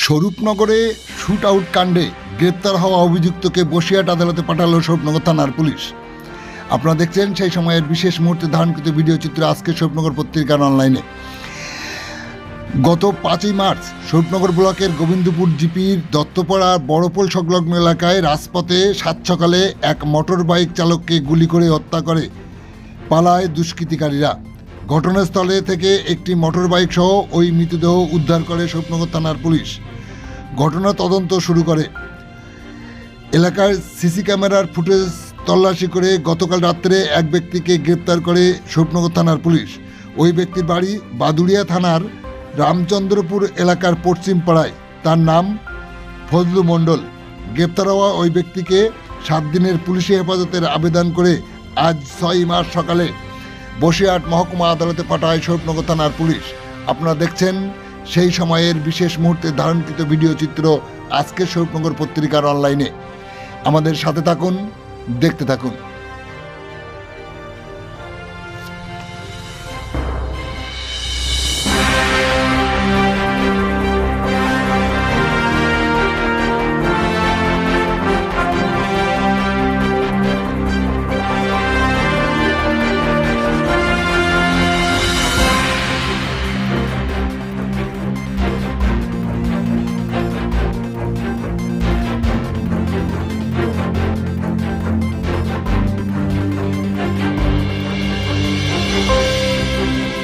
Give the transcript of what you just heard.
স্বরূপনগরে shoot out কাণ্ডে গ্রেপ্তার হওয়া অভিযুক্তকে বসিরহাট আদালতে পাঠালো স্বরূপনগর থানার পুলিশ। আপনারা দেখছেন সেই সময়ের বিশেষ মুহূর্তে ধারণকৃত ভিডিও চিত্র আজকে স্বরূপনগর পত্রিকার অনলাইনে। গত 5ই মার্চ স্বরূপনগর ব্লকের গোবিন্দপুর জিপির দত্তপাড়া বড়পোল সংলগ্ন এলাকায় রাজপথে সাত সকালে এক মোটর বাইক চালককে গুলি করে হত্যা করে পালায় দুষ্কৃতিকারীরা। ঘটনাস্থলে থেকে একটি মোটর বাইক সহ ওই মৃতদেহ উদ্ধার করে স্বরূপনগর থানার পুলিশ। ঘটনা তদন্ত শুরু করে। এলাকার সিসি ক্যামেরার ফুটেজ তল্লাশি করে গতকাল রাত্রে এক ব্যক্তিকে গ্রেপ্তার করে স্বরূপনগর থানার পুলিশ। ওই ব্যক্তির বাড়ি বাদুড়িয়া থানার রামচন্দ্রপুর এলাকার পশ্চিম পাড়ায়। তার নাম ফজলু মণ্ডল। গ্রেপ্তার হওয়া ওই ব্যক্তিকে 7 দিনের পুলিশি হেফাজতের আবেদন করে আজ 6 মার্চ সকালে বসিরহাট মহকুমা আদালতে পাঠায় স্বরূপনগর থানার পুলিশ। আপনারা দেখছেন সেই সময়ের বিশেষ মুহূর্তে ধারণকৃত ভিডিও চিত্র আজকের স্বরূপনগর পত্রিকার অনলাইনে। আমাদের সাথে থাকুন, দেখতে থাকুন।